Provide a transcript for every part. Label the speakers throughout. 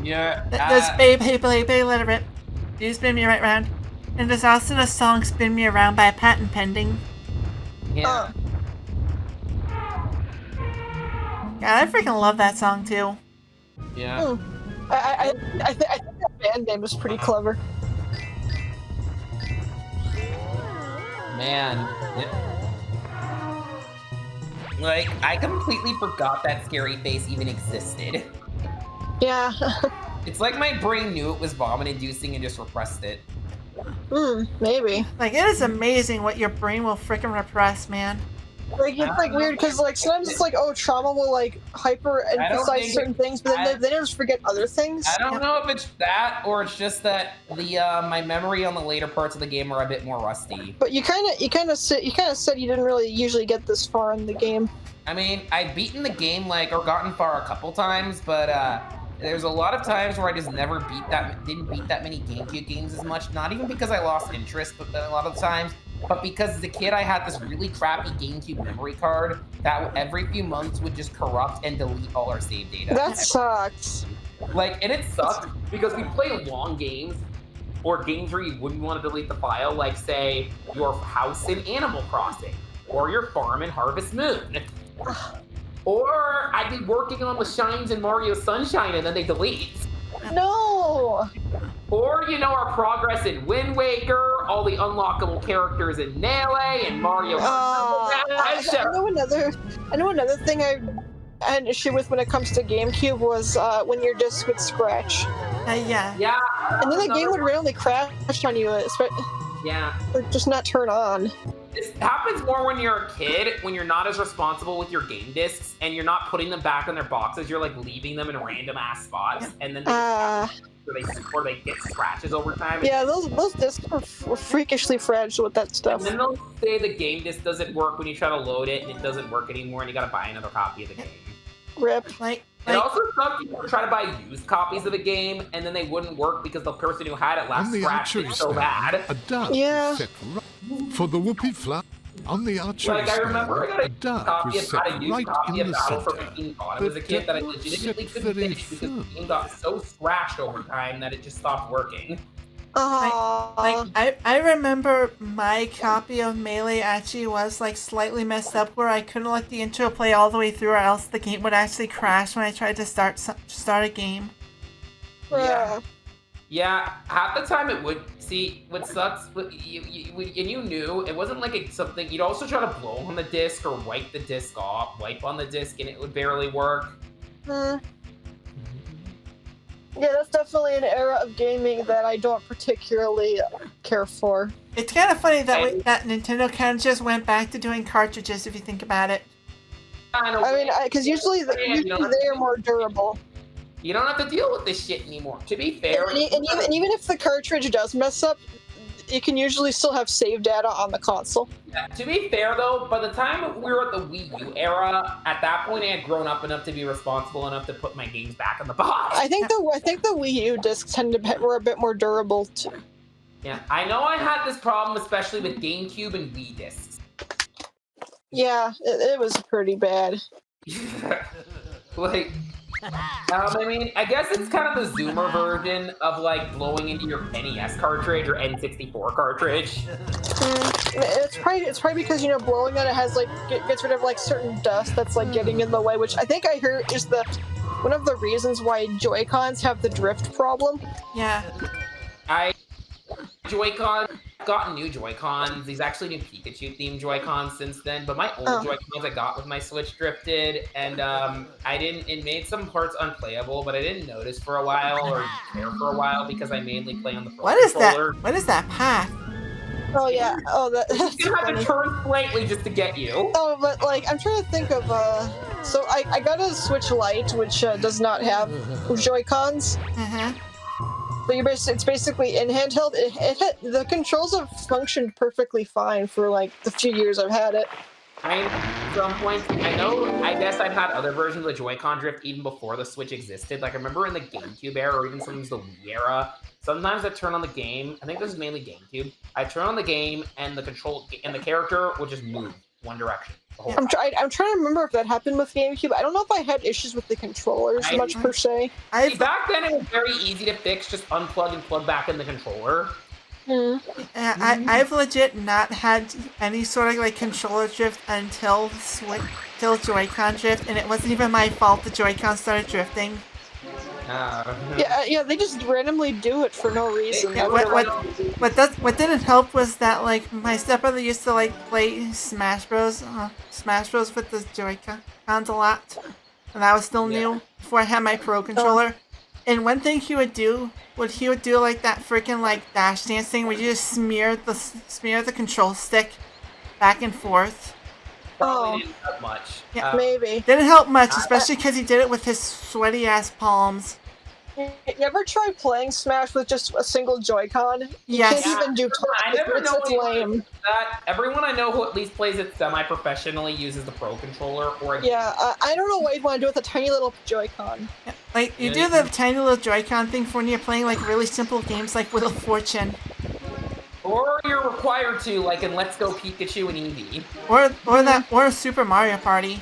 Speaker 1: Yeah.
Speaker 2: There's Babe, Hey Babe, Babe, Let It Rip. You spin me right round. And there's also the song Spin Me Around by Patent Pending.
Speaker 1: Yeah.
Speaker 2: God, I freaking love that song too.
Speaker 1: Yeah.
Speaker 3: I think that band name is pretty clever.
Speaker 1: Man. Like, I completely forgot that Scary Face even existed.
Speaker 3: Yeah.
Speaker 1: It's like my brain knew it was vomit-inducing and just repressed it.
Speaker 3: Maybe.
Speaker 2: Like, it is amazing what your brain will freaking repress, man.
Speaker 3: Like, it's like weird because like sometimes it's like, oh, trauma will like hyper emphasize certain things, but then they just forget other things.
Speaker 1: I don't know if it's that or it's just that the my memory on the later parts of the game are a bit more rusty.
Speaker 3: But you kind of said you didn't really usually get this far in the game.
Speaker 1: I mean, I've beaten the game or gotten far a couple times, but there's a lot of times where I just never didn't beat that many GameCube games as much. Not even because I lost interest, but a lot of times. But because as a kid, I had this really crappy GameCube memory card that every few months would just corrupt and delete all our save data.
Speaker 3: That sucks.
Speaker 1: And it sucked because we played long games or games where you wouldn't want to delete the file, like, say, your house in Animal Crossing or your farm in Harvest Moon. Or I'd be working on the shines in Mario Sunshine and then they delete.
Speaker 3: No!
Speaker 1: Or, our progress in Wind Waker, all the unlockable characters in Melee and Mario.
Speaker 3: I know another thing I had an issue with when it comes to GameCube was when your disc would scratch.
Speaker 2: Yeah.
Speaker 1: Yeah.
Speaker 3: And then the game would randomly crash on you.
Speaker 1: Yeah.
Speaker 3: Or just not turn on.
Speaker 1: This happens more when you're a kid, when you're not as responsible with your game discs, and you're not putting them back in their boxes. You're like leaving them in random ass spots, and then they get scratches over time.
Speaker 3: Yeah, those discs were freakishly fragile with that stuff.
Speaker 1: And then they'll say the game disc doesn't work when you try to load it, and it doesn't work anymore, and you gotta buy another copy of the game.
Speaker 3: Rip.
Speaker 1: It also sucked if you try to buy used copies of the game, and then they wouldn't work because the person who had it last scratched it so bad.
Speaker 4: A dove set right for the whoopee fly. On the archery
Speaker 1: I remember I
Speaker 4: a
Speaker 1: got a
Speaker 4: dove
Speaker 1: copy
Speaker 4: was
Speaker 1: of
Speaker 4: set
Speaker 1: how to use
Speaker 4: right
Speaker 1: copy
Speaker 4: in
Speaker 1: of
Speaker 4: the
Speaker 1: Battle for
Speaker 4: center.
Speaker 1: 15 Autumn as a kid that I legitimately couldn't finish because the game got so scratched over time that it just stopped working.
Speaker 2: I remember my copy of Melee actually was like slightly messed up where I couldn't let the intro play all the way through or else the game would actually crash when I tried to start a game.
Speaker 1: Yeah, half the time it would. See, what sucks, and you knew, it wasn't like something, you'd also try to blow on the disc or wipe the disc off, wipe on the disc, and it would barely work.
Speaker 3: Yeah, that's definitely an era of gaming that I don't particularly care for.
Speaker 2: It's kind of funny that that Nintendo kind of just went back to doing cartridges if you think about it.
Speaker 3: I mean, because usually they are more durable.
Speaker 1: You don't have to deal with this shit anymore. To be fair,
Speaker 3: and even if the cartridge does mess up, you can usually still have save data on the console.
Speaker 1: Yeah, to be fair though, by the time we were at the Wii U era, at that point I had grown up enough to be responsible enough to put my games back in the box.
Speaker 3: I think the Wii U discs were a bit more durable too.
Speaker 1: Yeah, I know I had this problem especially with GameCube and Wii discs.
Speaker 3: Yeah, it was pretty bad.
Speaker 1: I mean, I guess it's kind of the Zoomer version of like blowing into your NES cartridge or N64 cartridge.
Speaker 3: It's probably because blowing on it has gets rid of certain dust that's getting in the way, which I think I heard is one of the reasons why Joy-Cons have the drift problem.
Speaker 2: Yeah.
Speaker 1: Gotten new Joy-Cons. These actually new Pikachu themed Joy-Cons since then, but my old Joy-Cons I got with my Switch drifted, and it made some parts unplayable, but I didn't notice for a while or care for a while because I mainly play on the Pro controller.
Speaker 2: What is that path?
Speaker 3: Oh yeah. Oh, that's
Speaker 1: you have to turn slightly just to get you.
Speaker 3: Oh, but I'm trying to think of so I got a Switch Lite which does not have Joy-Cons. So it's basically in handheld. The controls have functioned perfectly fine for the few years I've had it.
Speaker 1: At some point, I guess I've had other versions of Joy-Con drift even before the Switch existed. Like I remember in the GameCube era or even sometimes the Wii era, sometimes I turn on the game. I think this is mainly GameCube. I turn on the game and the character will just move one direction. The whole
Speaker 3: I'm
Speaker 1: time.
Speaker 3: trying to remember if that happened with GameCube. I don't know if I had issues with the controllers much per se.
Speaker 1: See, back then it was very easy to fix. Just unplug and plug back in the controller.
Speaker 2: I've legit not had any sort of like controller drift until till Joy-Con drift, and it wasn't even my fault the Joy-Con started drifting.
Speaker 3: Yeah, they just randomly do it for no reason.
Speaker 2: What didn't help was that like my stepbrother used to like play Smash Bros with the Joy-Cons a lot, and I was still new before I had my Pro controller. And one thing he would do like that freaking like dash dance thing where you just smear the control stick back and forth.
Speaker 1: Probably didn't help much.
Speaker 3: Yeah, maybe.
Speaker 2: Didn't help much, especially because he did it with his sweaty ass palms.
Speaker 3: You ever try playing Smash with just a single Joy-Con? You
Speaker 2: Yes.
Speaker 3: can't even do
Speaker 1: I never know
Speaker 3: it's lame.
Speaker 1: that. Everyone I know who at least plays it semi-professionally uses the Pro controller or a
Speaker 3: I don't know what you'd want to do with a tiny little Joy-Con.
Speaker 2: Yeah, like you do the tiny little Joy-Con thing for when you're playing like really simple games like Wheel of Fortune.
Speaker 1: Or you're required to, like in Let's Go Pikachu and Eevee.
Speaker 2: Or Super Mario Party.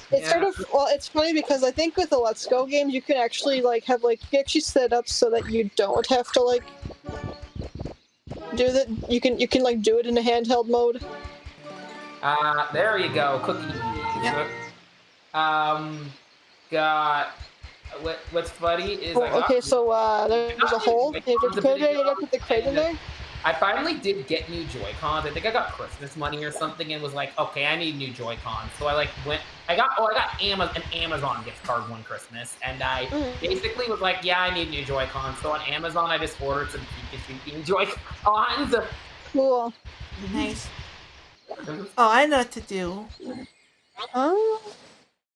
Speaker 3: It's sort of it's funny because I think with the Let's Go games you can actually like have like you can actually set it up so that you don't have to like do that. You can like do it in a handheld mode.
Speaker 1: There you go, cookies.
Speaker 2: Yep.
Speaker 1: Got what's funny is
Speaker 3: there's a hole. You have to put the crate in there.
Speaker 1: I finally did get new Joy-Cons. I think I got Christmas money or something and was like, okay, I need new Joy-Cons. So I got an Amazon gift card one Christmas, and I basically was like, yeah, I need new Joy-Cons. So on Amazon, I just ordered some Pikachu themed Joy-Cons.
Speaker 3: Cool.
Speaker 2: Nice. Oh, I know what to do.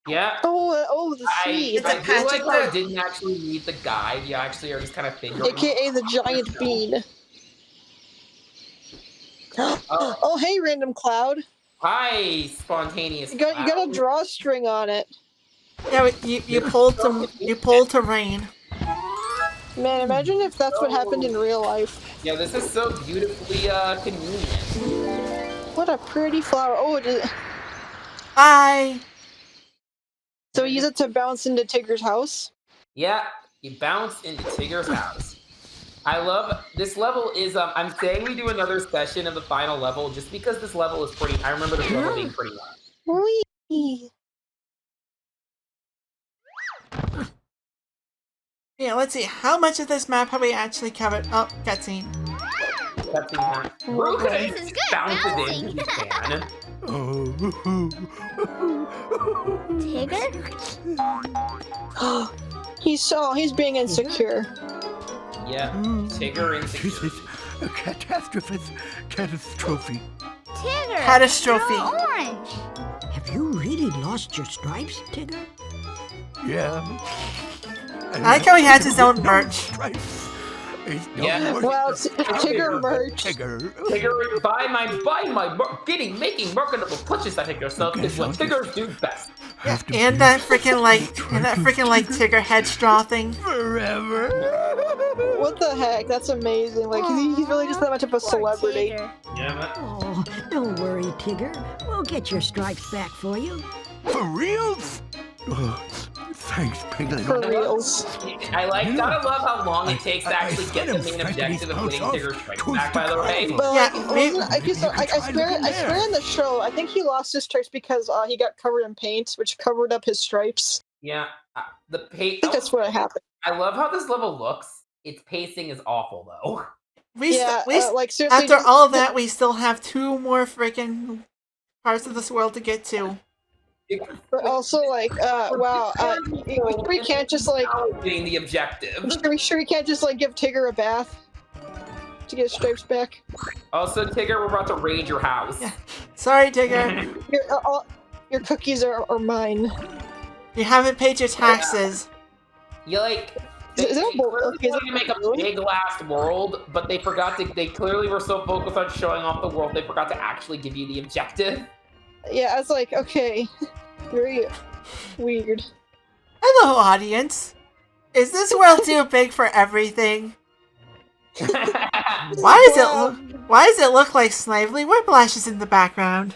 Speaker 1: Yeah.
Speaker 3: The seed.
Speaker 1: I feel like I didn't actually read the guide. You actually are just kind of figuring.
Speaker 3: AKA the giant bean. Oh, hey, random cloud.
Speaker 1: Hi, spontaneous.
Speaker 3: You got a drawstring on it.
Speaker 2: Yeah, but you pulled to rain.
Speaker 3: Man, imagine if that's what happened in real life.
Speaker 1: Yeah, this is so beautifully convenient.
Speaker 3: What a pretty flower. Oh, it is.
Speaker 2: Bye.
Speaker 3: So we use it to bounce into Tigger's house?
Speaker 1: Yeah, you bounce into Tigger's house. I love this level is I'm saying we do another session of the final level just because this level is pretty. I remember this level being pretty long.
Speaker 3: Whee!
Speaker 2: Yeah, let's see. How much of this map have we actually covered? Oh, cutscene.
Speaker 1: This is good. Bounces in. You can.
Speaker 3: Tigger? He's being insecure.
Speaker 1: Yeah, Tigger insecure.
Speaker 4: This is a catastrophe.
Speaker 5: Tigger!
Speaker 2: Catastrophe.
Speaker 5: You're orange!
Speaker 6: Have you really lost your stripes, Tigger?
Speaker 4: Yeah.
Speaker 2: I like how he has his own merch.
Speaker 1: Yeah.
Speaker 3: Well, Tigger merch.
Speaker 4: Tigger,
Speaker 1: making marketable plushies I think yourself is what Tiggers do best.
Speaker 2: Yeah, and that freaking like Tigger head straw thing.
Speaker 4: Forever.
Speaker 3: What the heck? That's amazing. Like he's really just that much of a celebrity.
Speaker 1: Yeah, man.
Speaker 6: Oh, don't worry, Tigger. We'll get your stripes back for you.
Speaker 4: For reals? Oh, thanks, Piglet.
Speaker 3: For reals.
Speaker 1: Gotta love how long it takes to actually get the main objective of getting Tigger's stripes back, by the way.
Speaker 3: But
Speaker 2: Yeah,
Speaker 3: I swear in the show, I think he lost his stripes because he got covered in paint, which covered up his stripes.
Speaker 1: Yeah, the pace.
Speaker 3: I think that's what happened.
Speaker 1: I love how this level looks. Its pacing is awful, though.
Speaker 3: Like seriously.
Speaker 2: After all of that, we still have 2 more freaking parts of this world to get to.
Speaker 3: But also, like, wow, we can't just like
Speaker 1: getting the objective.
Speaker 3: We sure can't just like give Tigger a bath to get his stripes back.
Speaker 1: Also, Tigger, we're about to raid your house.
Speaker 2: Yeah. Sorry, Tigger.
Speaker 3: Your cookies are mine.
Speaker 2: You haven't paid your taxes.
Speaker 1: You like. They clearly wanted to make a big last world, but they forgot to. They clearly were so focused on showing off the world, they forgot to actually give you the objective.
Speaker 3: Yeah, I was like, okay, very weird.
Speaker 2: Hello, audience. Is this world too big for everything? Why does it look like Snively Whiplash is in the background?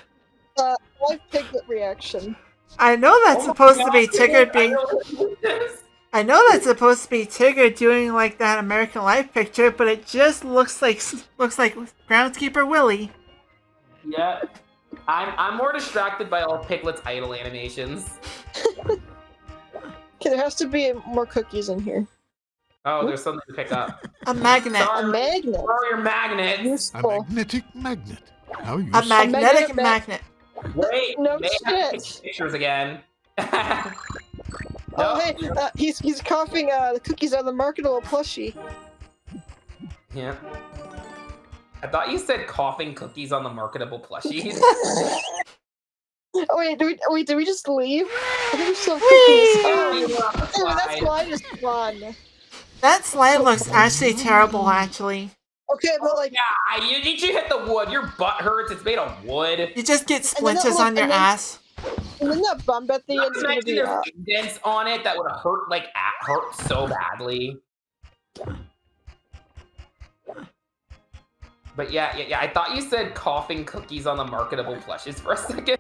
Speaker 3: Live Piglet reaction.
Speaker 2: I know that's
Speaker 1: Oh my
Speaker 2: supposed to
Speaker 1: God,
Speaker 2: be Tigger
Speaker 1: I
Speaker 2: being.
Speaker 1: know this.
Speaker 2: I know that's supposed to be Tigger doing like that American Life picture, but it just looks like Groundskeeper Willie.
Speaker 1: Yeah. I'm more distracted by all Piglet's idle animations.
Speaker 3: Okay, there has to be more cookies in here.
Speaker 1: Oh, there's something to pick up.
Speaker 2: A magnet.
Speaker 3: A
Speaker 1: Sorry,
Speaker 3: magnet.
Speaker 1: where are your magnets?
Speaker 4: A
Speaker 3: Useful.
Speaker 4: magnetic magnet. How
Speaker 2: A
Speaker 4: useful.
Speaker 2: magnetic
Speaker 3: magnetic
Speaker 2: magnet.
Speaker 1: Wait,
Speaker 3: No
Speaker 1: may I have to
Speaker 3: shit.
Speaker 1: take pictures again?
Speaker 3: Oh hey, he's coughing the cookies out of the marketable plushie.
Speaker 1: Yeah. I thought you said coughing cookies on the marketable plushies.
Speaker 3: Oh wait, did we just leave? I think we still have
Speaker 2: Whee!
Speaker 3: cookies.
Speaker 1: Oh,
Speaker 3: Oh, that slide is fun.
Speaker 2: That slide looks actually terrible, actually.
Speaker 3: Okay, but like,
Speaker 1: yeah, you need to hit the wood. Your butt hurts. It's made of wood.
Speaker 2: You just get
Speaker 3: And then that
Speaker 2: splinters
Speaker 3: look-
Speaker 2: on your
Speaker 3: and then-
Speaker 2: ass.
Speaker 3: and then that bump at the
Speaker 1: Not
Speaker 3: end is
Speaker 1: to
Speaker 3: gonna
Speaker 1: mention
Speaker 3: be
Speaker 1: there's indents on it that would hurt hurt so badly. But yeah. I thought you said coughing cookies on the marketable plushes for a second.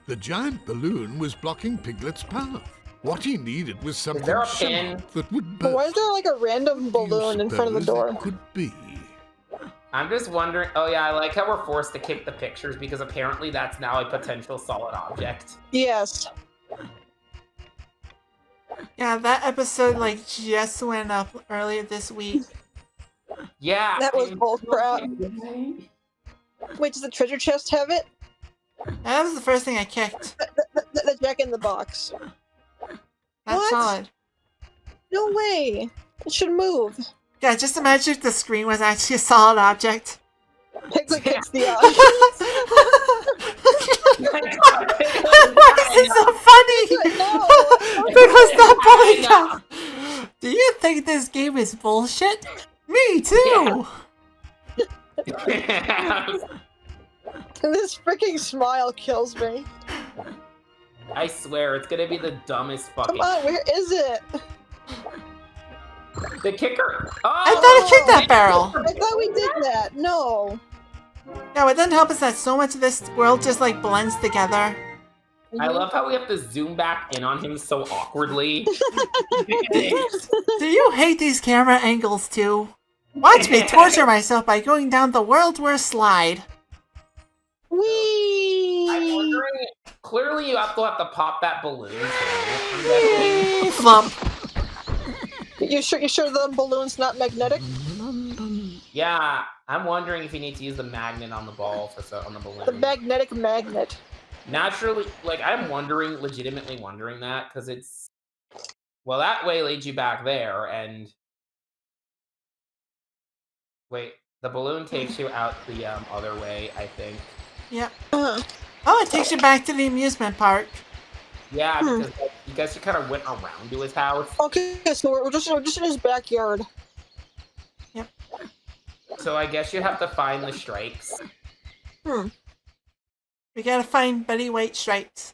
Speaker 4: The giant balloon was blocking Piglet's path. What he needed was something
Speaker 1: there a
Speaker 4: sharp
Speaker 1: pin?
Speaker 4: that would
Speaker 3: But
Speaker 4: burst.
Speaker 3: why is there like a random
Speaker 4: What do you
Speaker 3: balloon in front of the
Speaker 4: suppose
Speaker 3: door?
Speaker 4: it could be?
Speaker 1: I'm just wondering. Oh yeah, I like how we're forced to kick the pictures because apparently that's now a potential solid object.
Speaker 3: Yes.
Speaker 2: Yeah, that episode like just went up earlier this week.
Speaker 1: Yeah.
Speaker 3: That was bull crap.
Speaker 1: Right?
Speaker 3: Wait, does the treasure chest have it?
Speaker 2: That was the first thing I kicked.
Speaker 3: The Jack in the Box.
Speaker 2: That's
Speaker 3: What?
Speaker 2: solid.
Speaker 3: No way. It should move.
Speaker 2: Yeah, just imagine if the screen was actually a solid object.
Speaker 3: Piglet
Speaker 1: Yeah.
Speaker 3: kicks the
Speaker 2: Why is it so funny?
Speaker 3: No.
Speaker 2: Because that bully
Speaker 1: I
Speaker 2: comes. Do you think this game is bullshit? Me too.
Speaker 3: This freaking smile kills me.
Speaker 1: I swear it's gonna be the dumbest
Speaker 3: Come
Speaker 1: fucking.
Speaker 3: on, where is it?
Speaker 1: The kicker. Oh,
Speaker 2: I thought I kicked that barrel.
Speaker 3: I thought we did that. No.
Speaker 2: No, it doesn't help us that so much of this world just like blends together.
Speaker 1: I love how we have to zoom back in on him so awkwardly.
Speaker 2: Do you hate these camera angles too? Watch me torture myself by going down the world's worst slide.
Speaker 3: Whee!
Speaker 1: I'm wondering. Clearly, you have to pop that balloon. Too.
Speaker 2: Flump.
Speaker 3: You sure the balloon's not magnetic?
Speaker 1: Yeah, I'm wondering if you need to use the magnet on the ball on the balloon.
Speaker 3: The magnetic magnet.
Speaker 1: Naturally, I'm legitimately wondering that because it's that way leads you back there, and wait, the balloon takes you out the other way, I think.
Speaker 2: Yep.
Speaker 3: Uh,
Speaker 2: Oh, it takes you back to the amusement park.
Speaker 1: Yeah, because you guys kind of went around to his house.
Speaker 3: okay, so we're just in his backyard.
Speaker 1: So I guess you have to find the stripes.
Speaker 2: We gotta find Betty White stripes.